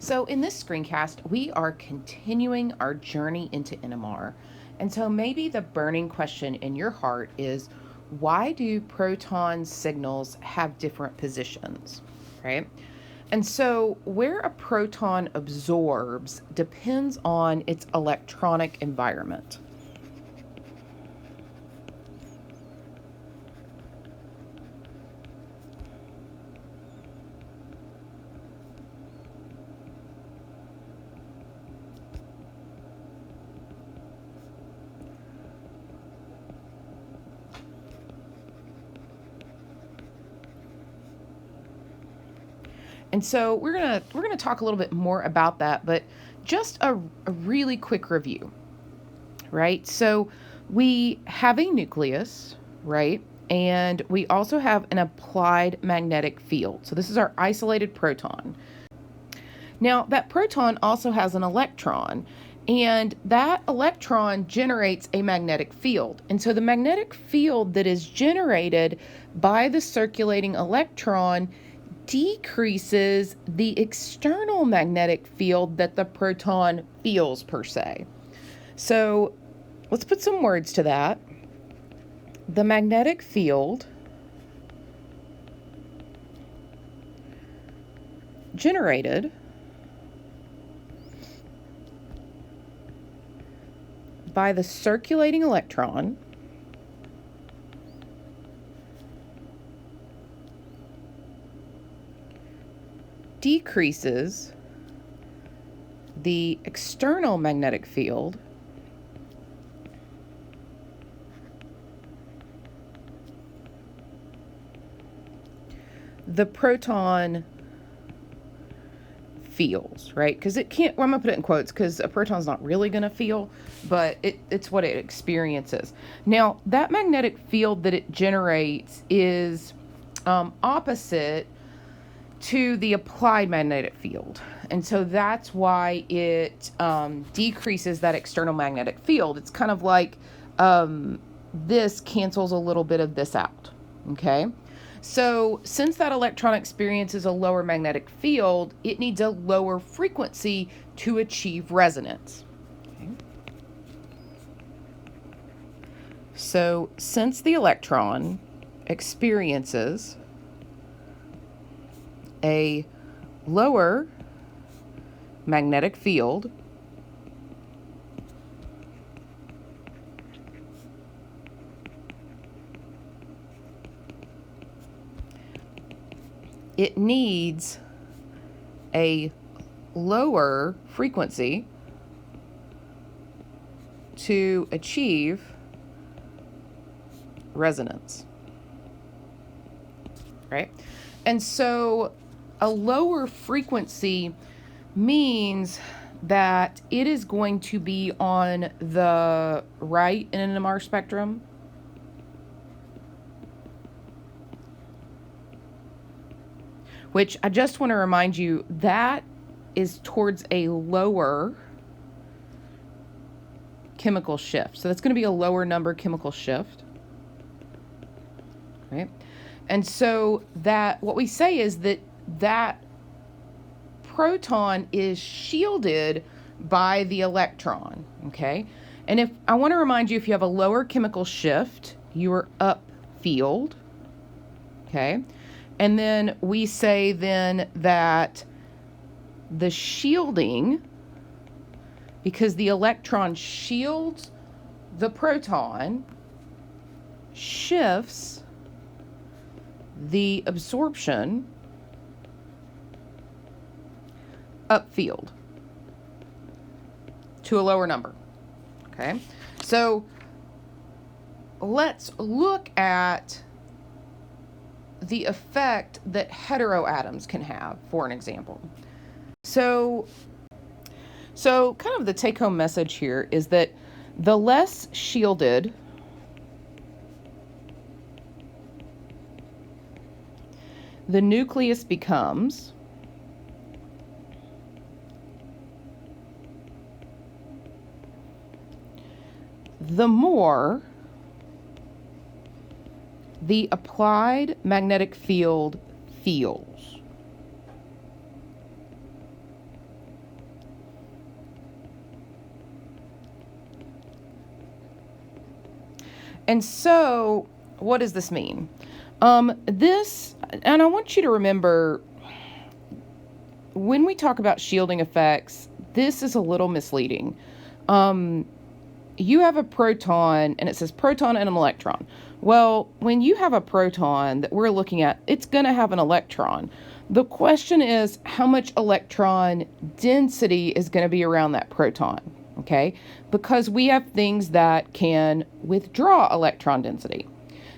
So in this screencast, we are continuing our journey into NMR. And so maybe the burning question in your heart is, why do proton signals have different positions, right? And so where a proton absorbs depends on its electronic environment. And so we're gonna talk a little bit more about that, but just a really quick review, right? So we have a nucleus, right? And we also have an applied magnetic field. So this is our isolated proton. Now that proton also has an electron, and that electron generates a magnetic field. And so the magnetic field that is generated by the circulating electron decreases the external magnetic field that the proton feels, per se. So let's put some words to that. The magnetic field generated by the circulating electron decreases the external magnetic field the proton feels, right? Because it can't, well, I'm going to put it in quotes because a proton's not really going to feel, but it's what it experiences. Now, that magnetic field that it generates is opposite to the applied magnetic field. And so that's why it decreases that external magnetic field. It's kind of like this cancels a little bit of this out, okay? So since that electron experiences a lower magnetic field, it needs a lower frequency to achieve resonance. Okay. So since the electron experiences a lower magnetic field, it needs a lower frequency to achieve resonance, right? And so a lower frequency means that it is going to be on the right in an NMR spectrum, which I just want to remind you that is towards a lower chemical shift. So that's going to be a lower number chemical shift, right? And so that what we say is that that proton is shielded by the electron, okay? And if I want to remind you, if you have a lower chemical shift, you are upfield, okay? And then we say then that the shielding, because the electron shields the proton, shifts the absorption upfield to a lower number, okay? So let's look at the effect that heteroatoms can have, for an example. So kind of the take-home message here is that the less shielded the nucleus becomes, the more the applied magnetic field feels. And so what does this mean? This, and I want you to remember, when we talk about shielding effects, this is a little misleading. You have a proton, and it says proton and an electron. Well, when you have a proton that we're looking at, it's going to have an electron. The question is, how much electron density is going to be around that proton? Okay, because we have things that can withdraw electron density.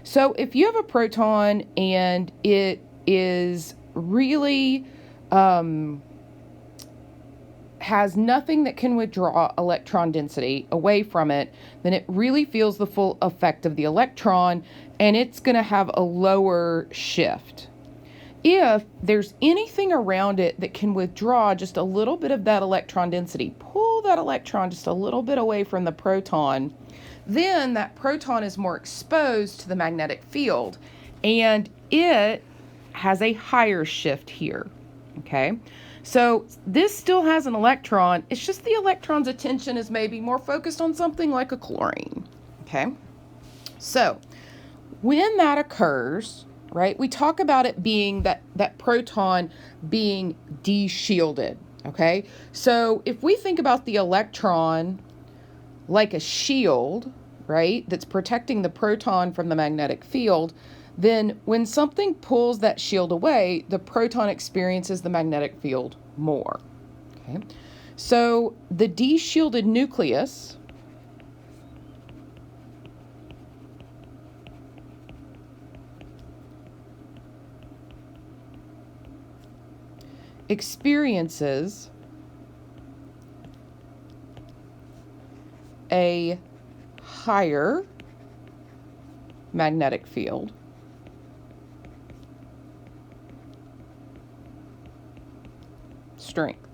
So if you have a proton and it is really has nothing that can withdraw electron density away from it, then it really feels the full effect of the electron, and it's going to have a lower shift. If there's anything around it that can withdraw just a little bit of that electron density, pull that electron just a little bit away from the proton, then that proton is more exposed to the magnetic field, and it has a higher shift here. Okay, so this still has an electron. It's just the electron's attention is maybe more focused on something like a chlorine. Okay, so when that occurs, right, we talk about it being that proton being de-shielded. Okay, so if we think about the electron like a shield, right, that's protecting the proton from the magnetic field, then when something pulls that shield away, the proton experiences the magnetic field more. Okay, so the de-shielded nucleus experiences a higher magnetic field strength.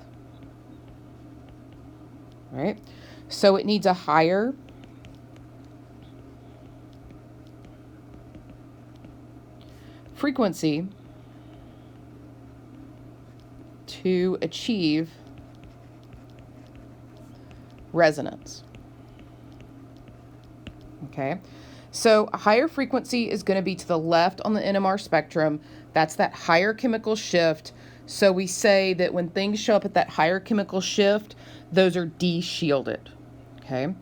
Right? So it needs a higher frequency to achieve resonance. Okay, so a higher frequency is going to be to the left on the NMR spectrum. That's that higher chemical shift. So we say that when things show up at that higher chemical shift, those are de-shielded. Okay,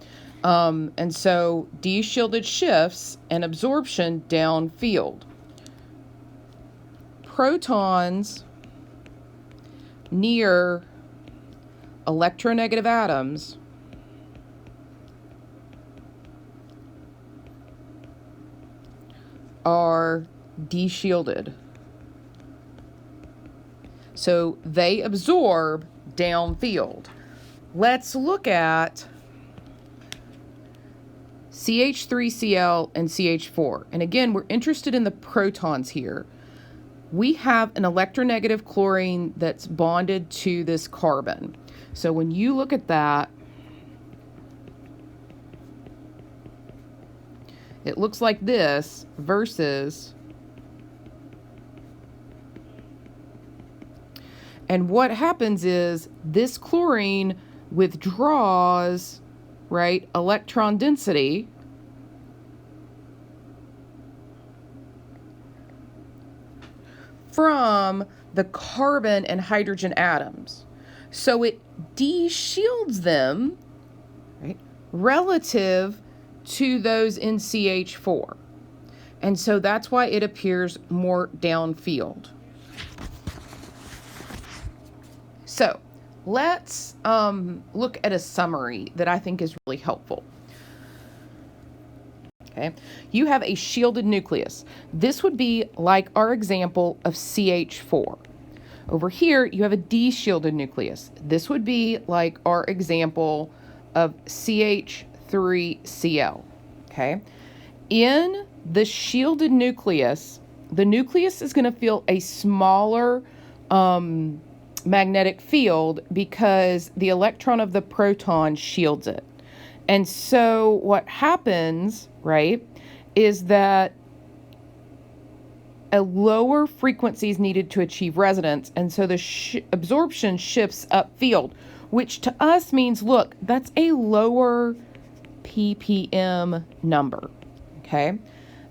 and so de-shielded shifts and absorption downfield. Protons near electronegative atoms are de-shielded. So they absorb downfield. Let's look at CH3Cl and CH4. And again, we're interested in the protons here. We have an electronegative chlorine that's bonded to this carbon. So when you look at that, it looks like this versus, and what happens is this chlorine withdraws, right, electron density from the carbon and hydrogen atoms. So it de-shields them, right, relative to those in CH4. And so that's why it appears more downfield. So let's look at a summary that I think is really helpful. Okay, you have a shielded nucleus. This would be like our example of CH4. Over here, you have a de-shielded nucleus. This would be like our example of CH3Cl. Okay, in the shielded nucleus, the nucleus is going to feel a smaller magnetic field because the electron of the proton shields it. And so what happens, right, is that a lower frequency is needed to achieve resonance, and so the absorption shifts upfield, which to us means, look, that's a lower ppm number. okay?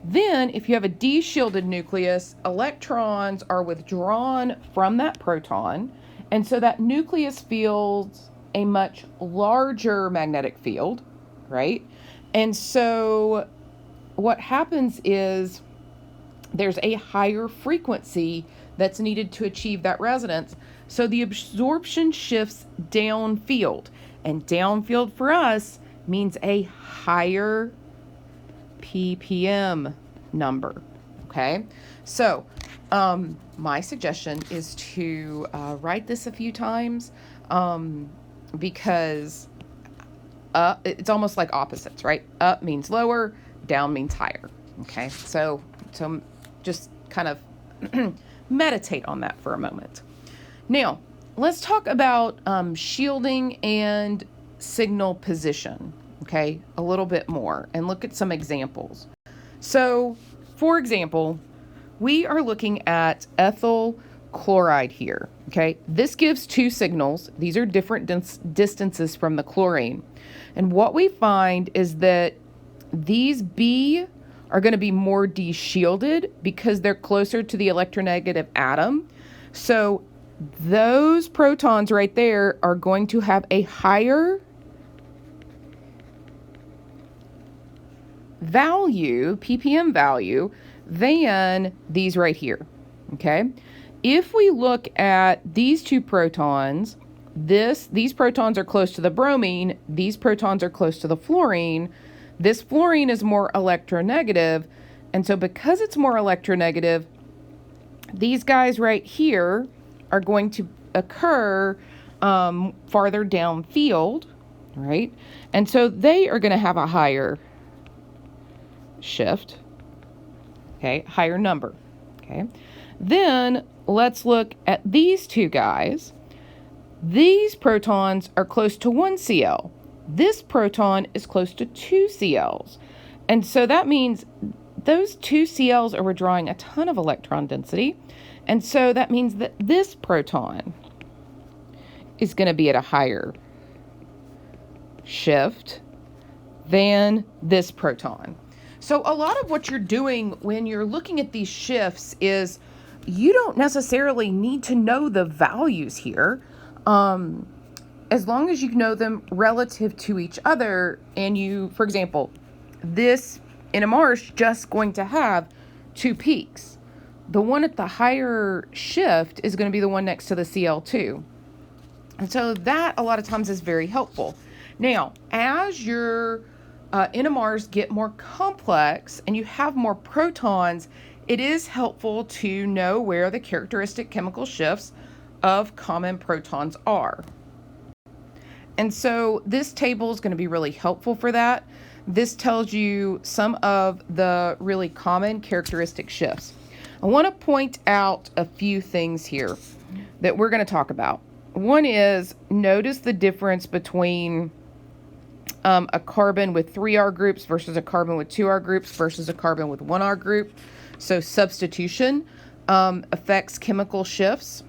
Then, if you have a d-shielded nucleus, electrons are withdrawn from that proton, and so that nucleus feels a much larger magnetic field, right? And so what happens is there's a higher frequency that's needed to achieve that resonance. So the absorption shifts downfield, and downfield for us means a higher ppm number. Okay, so my suggestion is to write this a few times, because it's almost like opposites, right? Up means lower, down means higher. Okay, so just kind of meditate on that for a moment. Now, let's talk about shielding and signal position, okay, a little bit more, and look at some examples. So, for example, we are looking at ethyl chloride here, okay? This gives two signals. These are different distances from the chlorine. And what we find is that these B are going to be more de-shielded because they're closer to the electronegative atom. So those protons right there are going to have a higher value, ppm value, than these right here, okay? If we look at these two protons, these protons are close to the bromine, these protons are close to the fluorine. This fluorine is more electronegative, and so because it's more electronegative, these guys right here are going to occur farther downfield, right? And so they are going to have a higher shift, okay, higher number, okay? Then let's look at these two guys. These protons are close to 1 Cl. This proton is close to 2 Cls. And so that means those 2 Cls are withdrawing a ton of electron density. And so that means that this proton is going to be at a higher shift than this proton. So a lot of what you're doing when you're looking at these shifts is you don't necessarily need to know the values here. As long as you know them relative to each other, and you, for example, this NMR is just going to have two peaks. The one at the higher shift is going to be the one next to the Cl2. And so that a lot of times is very helpful. Now, as your NMRs get more complex and you have more protons, it is helpful to know where the characteristic chemical shifts of common protons are. And so this table is going to be really helpful for that. This tells you some of the really common characteristic shifts. I want to point out a few things here that we're going to talk about. One is, notice the difference between a carbon with 3 R groups versus a carbon with 2 R groups versus a carbon with 1 R group. So substitution affects chemical shifts.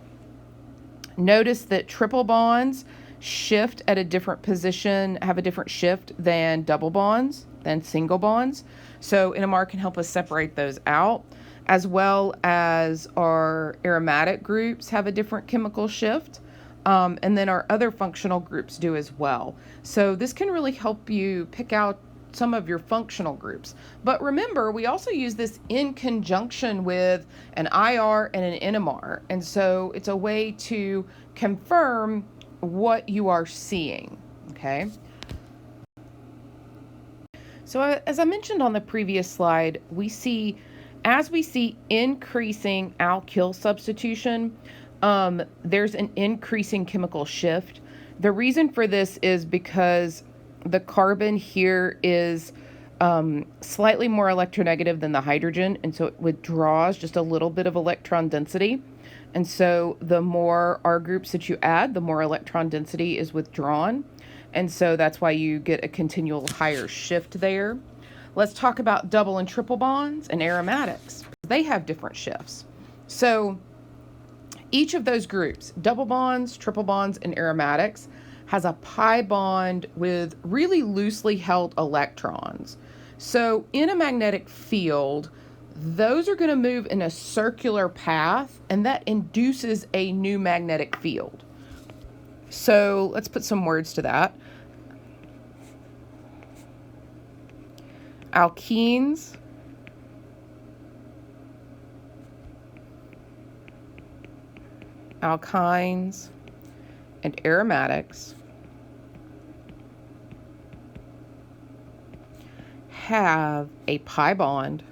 Notice that triple bonds shift at a different position, have a different shift than double bonds, than single bonds. So NMR can help us separate those out, as well as our aromatic groups have a different chemical shift. And then our other functional groups do as well. So this can really help you pick out some of your functional groups. But remember, we also use this in conjunction with an IR and an NMR. And so it's a way to confirm what you are seeing, okay? So as I mentioned on the previous slide, as we see increasing alkyl substitution, there's an increasing chemical shift. The reason for this is because the carbon here is slightly more electronegative than the hydrogen, and so it withdraws just a little bit of electron density. And so the more R groups that you add, the more electron density is withdrawn. And so that's why you get a continual higher shift there. Let's talk about double and triple bonds and aromatics. They have different shifts. So each of those groups, double bonds, triple bonds, and aromatics, has a pi bond with really loosely held electrons. So in a magnetic field, those are going to move in a circular path, and that induces a new magnetic field. So let's put some words to that. Alkenes alkynes, and aromatics have a pi bond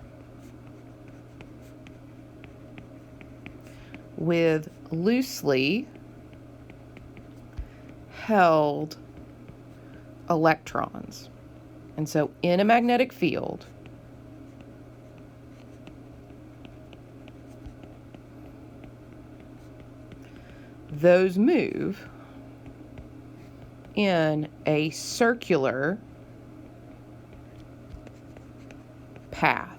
with loosely held electrons. And so in a magnetic field, those move in a circular path,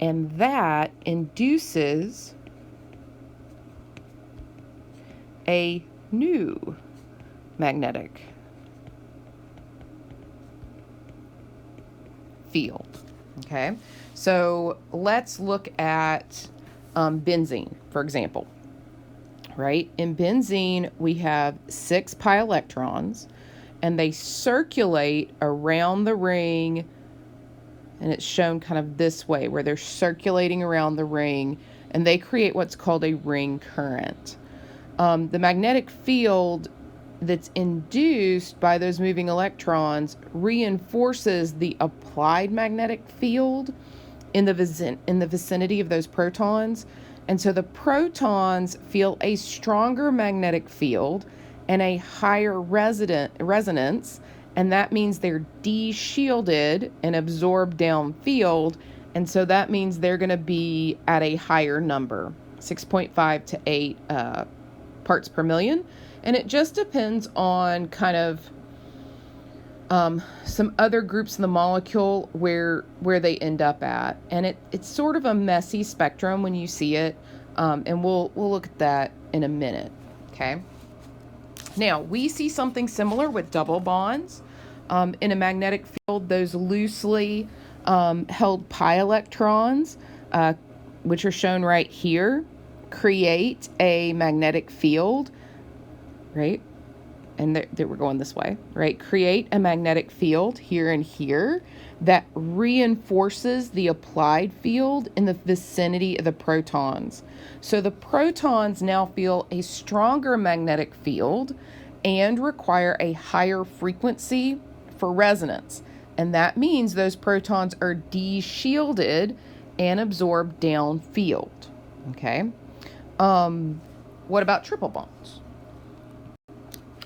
and that induces a new magnetic field. Okay, so let's look at benzene, for example. Right? In benzene, we have 6 pi electrons, and they circulate around the ring, and it's shown kind of this way, where they're circulating around the ring, and they create what's called a ring current. The magnetic field that's induced by those moving electrons reinforces the applied magnetic field in the vicinity of those protons. And so the protons feel a stronger magnetic field and a higher resonance, and that means they're de-shielded and absorbed downfield, and so that means they're going to be at a higher number, 6.5 to 8 parts per million, and it just depends on kind of some other groups in the molecule where they end up at, and it's sort of a messy spectrum when you see it, and we'll look at that in a minute. Okay. Now we see something similar with double bonds in a magnetic field. Those loosely held pi electrons, which are shown right here, create a magnetic field, right? And we're going this way, right? Create a magnetic field here and here that reinforces the applied field in the vicinity of the protons. So the protons now feel a stronger magnetic field and require a higher frequency for resonance. And that means those protons are de-shielded and absorbed downfield. Okay. What about triple bonds?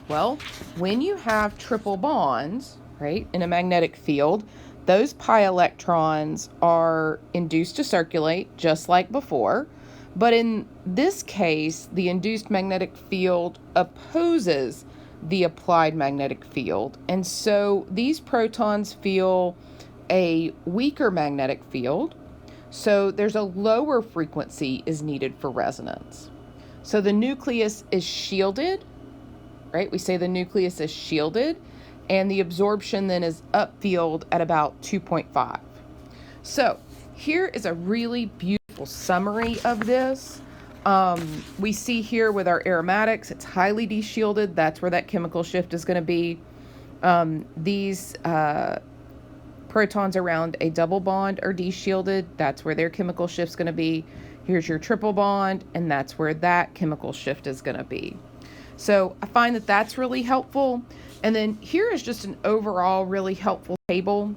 Well, when you have triple bonds, right, in a magnetic field, those pi electrons are induced to circulate just like before. But in this case, the induced magnetic field opposes the applied magnetic field. And so these protons feel a weaker magnetic field. So there's a lower frequency is needed for resonance. So the nucleus is shielded, right? We say the nucleus is shielded, and the absorption then is upfield at about 2.5. So here is a really beautiful summary of this. We see here with our aromatics, it's highly de-shielded. That's where that chemical shift is going to be. These protons around a double bond are de-shielded. That's where their chemical shift is going to be. Here's your triple bond, and that's where that chemical shift is going to be. So I find that that's really helpful. And then here is just an overall really helpful table,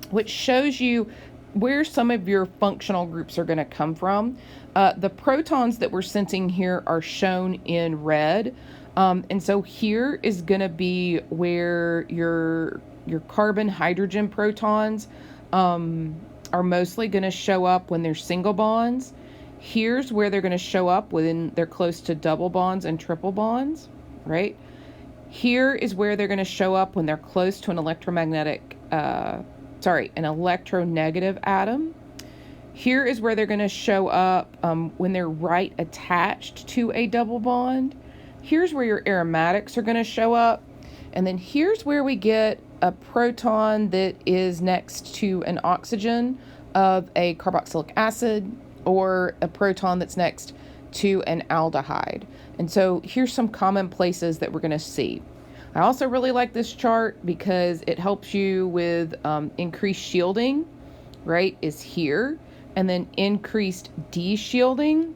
which shows you where some of your functional groups are going to come from. The protons that we're sensing here are shown in red. And so here is going to be where your carbon hydrogen protons are mostly going to show up when they're single bonds. Here's where they're going to show up when they're close to double bonds and triple bonds, right? Here is where they're going to show up when they're close to an an electronegative atom. Here is where they're going to show up when they're right attached to a double bond. Here's where your aromatics are going to show up. And then here's where we get a proton that is next to an oxygen of a carboxylic acid, or a proton that's next to an aldehyde. And so here's some common places that we're going to see. I also really like this chart because it helps you with increased shielding, right, is here. And then increased de-shielding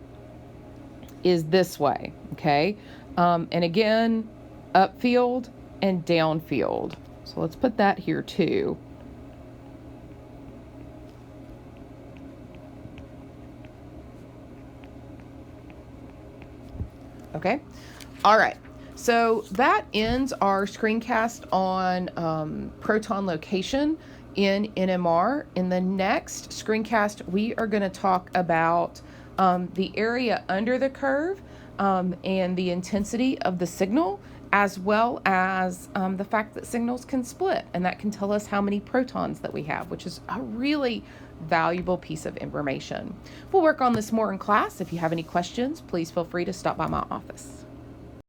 is this way, okay? And again, upfield and downfield. So let's put that here too. Okay. All right. So that ends our screencast on proton location in NMR. In the next screencast, we are going to talk about the area under the curve and the intensity of the signal, as well as the fact that signals can split, and that can tell us how many protons that we have, which is a really valuable piece of information. We'll work on this more in class. If you have any questions, please feel free to stop by my office.